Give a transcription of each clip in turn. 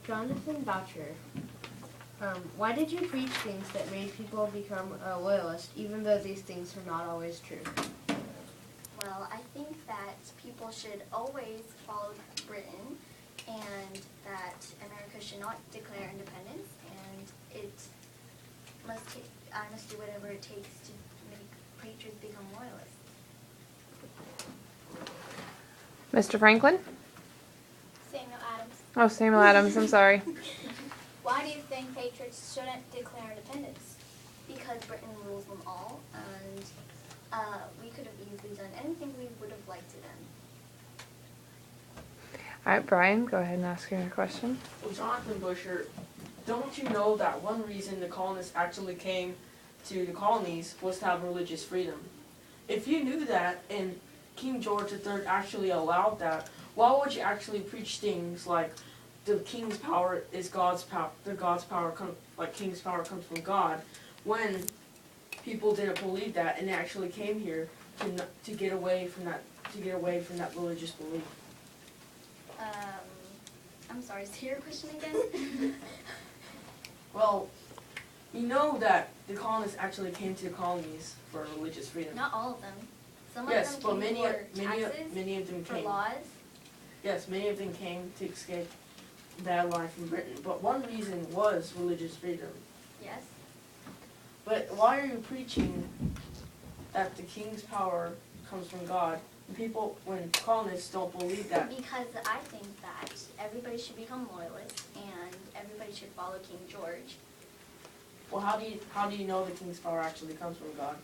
Jonathan Boucher, why did you preach things that made people become a loyalist, even though these things are not always true? Well, I think that people should always follow Britain and that America should not declare independence, and I must do whatever it takes to make patriots become loyalists. Mr. Franklin? Samuel Adams. Oh, Samuel Adams, I'm sorry. Why do you think patriots shouldn't declare independence? Because Britain rules them all, and we could have easily done anything we would have liked to them. All right, Brian, go ahead and ask your question. Well, Jonathan Busher, don't you know that one reason the colonists actually came to the colonies was to have religious freedom? If you knew that and King George III actually allowed that, why would you actually preach things like the king's power is God's power, king's power comes from God, when people didn't believe that and they actually came here to get away from that religious belief? I'm sorry, say your question again? Well, you know that the colonists actually came to the colonies for religious freedom. Not all of them. Some Yes, of but them came for taxes, many of them for came. laws. Yes, many of them came to escape bad life from Britain. But one reason was religious freedom. Yes. But why are you preaching that the king's power comes from God? When colonists don't believe that. Because I think that everybody should become loyalists and everybody should follow King George. Well, how do you know the king's power actually comes from God?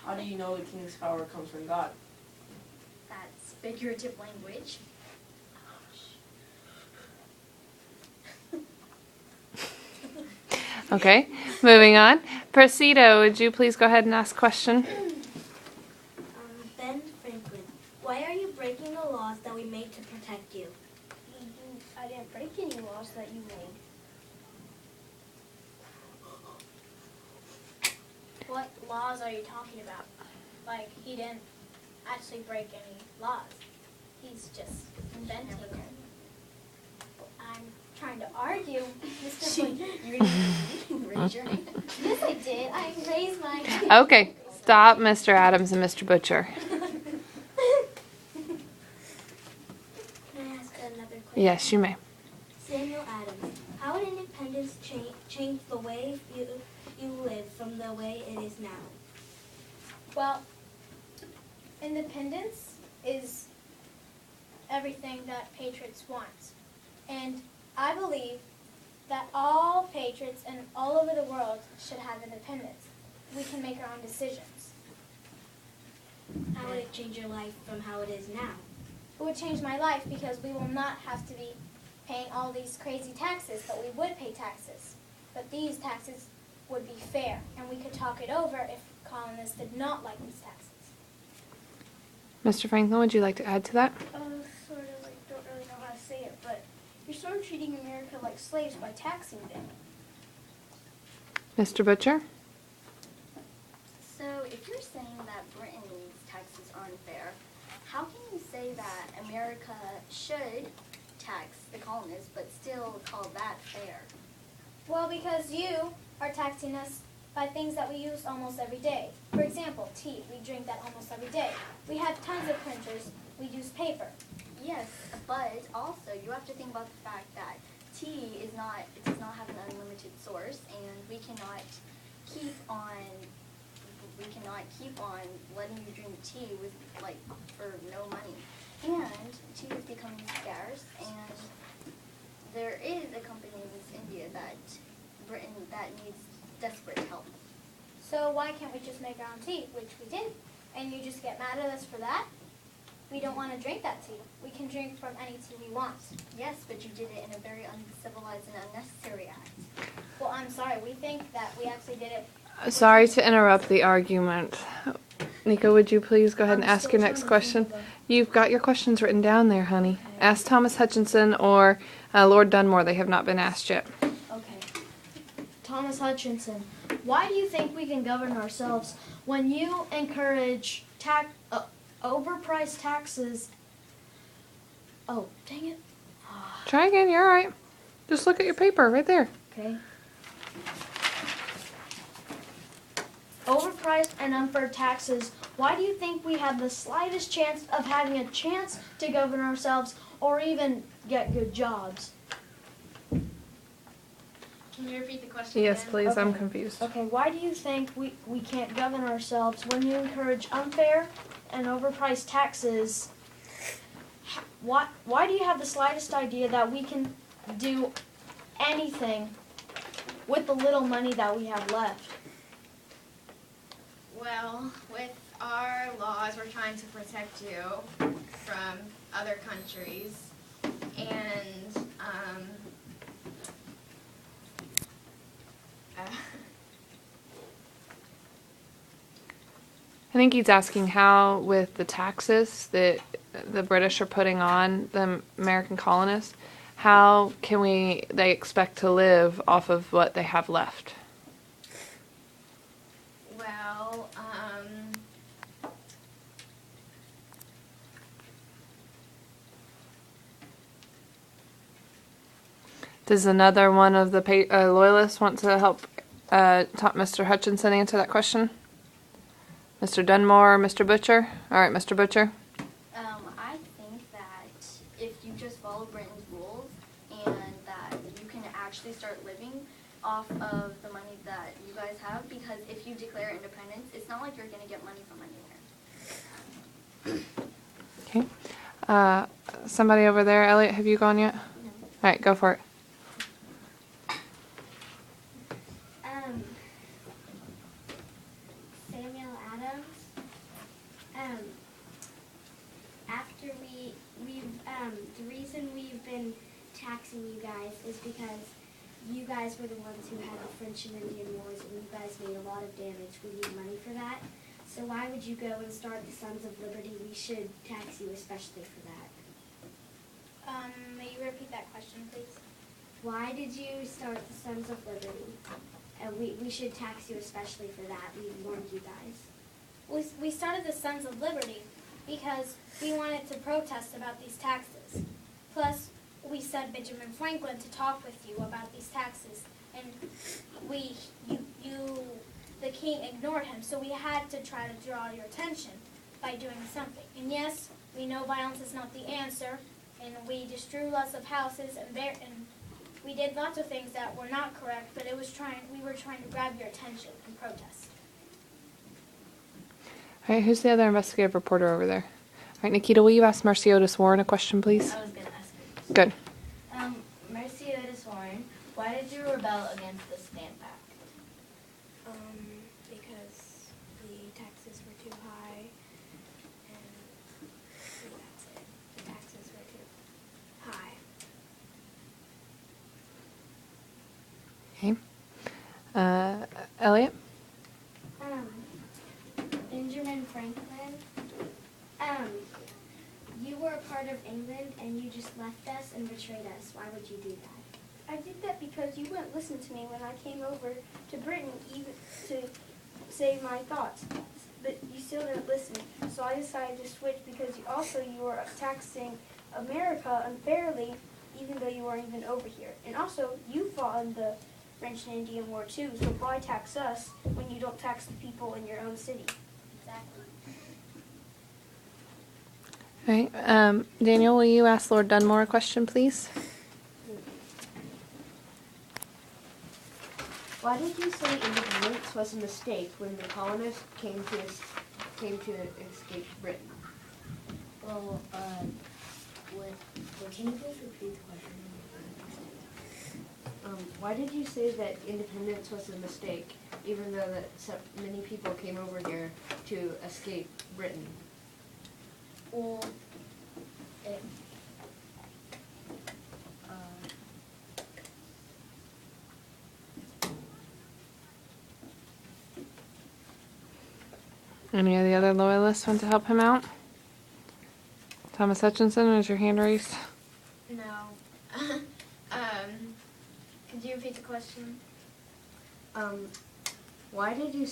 How do you know the king's power comes from God? That's figurative language. Okay, moving on. Persito, would you please go ahead and ask a question? Ben Franklin, why are you breaking the laws that we made to protect you? I didn't break any laws that you made. What laws are you talking about? Like, he didn't actually break any laws. He's just inventing them. I'm trying to argue, Mr. Blake. You didn't raise your hand. Yes, I did. I raised my hand. Okay, stop, Mr. Adams and Mr. Butcher. Can I ask another question? Yes, you may. Samuel Adams, how would independence change the way you live from the way it is now? Well, independence is everything that patriots want. And I believe that all patriots and all over the world should have independence. We can make our own decisions. How would it change your life from how it is now? It would change my life because we will not have to be paying all these crazy taxes, but we would pay taxes. But these taxes would be fair, and we could talk it over if colonists did not like these taxes. Mr. Franklin, would you like to add to that? Sort of, don't really know how to say it, but you're sort of treating America like slaves by taxing them. Mr. Butcher? So if you're saying that Britain's taxes are unfair, how can you say that America should tax the colonists but still call that fair? Well, because you are taxing us by things that we use almost every day. For example, tea. We drink that almost every day. We have tons of printers. We use paper. Yes, but also you have to think about the fact that tea does not have an unlimited source, and we cannot keep on letting you drink tea for no money. And tea is becoming scarce, and there is a company in East India that needs desperate help. So why can't we just make our own tea, which we did, and you just get mad at us for that? We don't want to drink that tea. We can drink from any tea we want. Yes, but you did it in a very uncivilized and unnecessary act. Well, I'm sorry. We think that we actually did it. Sorry to interrupt the argument. Nico, would you please go ahead and ask your next question? You've got your questions written down there, honey. Ask Thomas Hutchinson or Lord Dunmore. They have not been asked yet. Okay. Thomas Hutchinson, why do you think we can govern ourselves when you encourage overpriced taxes? Oh, dang it. Try again. You're all right. Just look at your paper right there. Okay. Overpriced and unfair taxes. Why do you think we have the slightest chance of having a chance to govern ourselves or even get good jobs? Can you repeat the question Yes, again? please. I'm Okay. confused. Okay, why do you think we can't govern ourselves when you encourage unfair and overpriced taxes? Why do you have the slightest idea that we can do anything with the little money that we have left? Well, with our laws, we're trying to protect you from other countries, and I think he's asking how, with the taxes that the British are putting on the American colonists, how can they expect to live off of what they have left? well, Does another one of the loyalists want to help Mr. Hutchinson answer that question? Mr. Dunmore or Mr. Butcher? All right, Mr. Butcher. I think that if you just follow Britain's rules and that you can actually start living off of the money that you guys have, because if you declare independence, it's not like you're going to get money from anywhere. Okay. Somebody over there. Elliot, have you gone yet? No. All right, go for it. Samuel Adams. After the reason we've been taxing you guys is because you guys were the ones who had the French and Indian Wars, and you guys made a lot of damage. We need money for that. So why would you go and start the Sons of Liberty? We should tax you especially for that. May you repeat that question, please? Why did you start the Sons of Liberty? And we should tax you especially for that. We warned you guys. We started the Sons of Liberty because we wanted to protest about these taxes. Plus, we sent Benjamin Franklin to talk with you about these taxes, and the king ignored him, so we had to try to draw your attention by doing something. And yes, we know violence is not the answer, and we destroyed lots of houses, and we did lots of things that were not correct, but we were trying to grab your attention and protest. All right, who's the other investigative reporter over there? All right, Nikita, will you ask Mercy Otis Warren a question, please? I was going to ask her. Good. Mercy Otis Warren, why did you rebel against the Stamp Act? Because the taxes were too high, and that's it. The taxes were too high. Okay. Elliot? Benjamin Franklin, you were a part of England and you just left us and betrayed us. Why would you do that? I did that because you wouldn't listen to me when I came over to Britain even to say my thoughts. But you still didn't listen. So I decided to switch because you were taxing America unfairly even though you weren't even over here. And also, you fought in the French and Indian War too, so why tax us when you don't tax the people in your own city? Exactly. All right. Daniel, will you ask Lord Dunmore a question, please? why did you say independence was a mistake when the colonists came to escape Britain? Well, can you please repeat the question? Why did you say that independence was a mistake, even though that many people came over here to escape Britain? Well, Any of the other loyalists want to help him out? Thomas Hutchinson, is your hand raised? No. Could you repeat the question? Why did you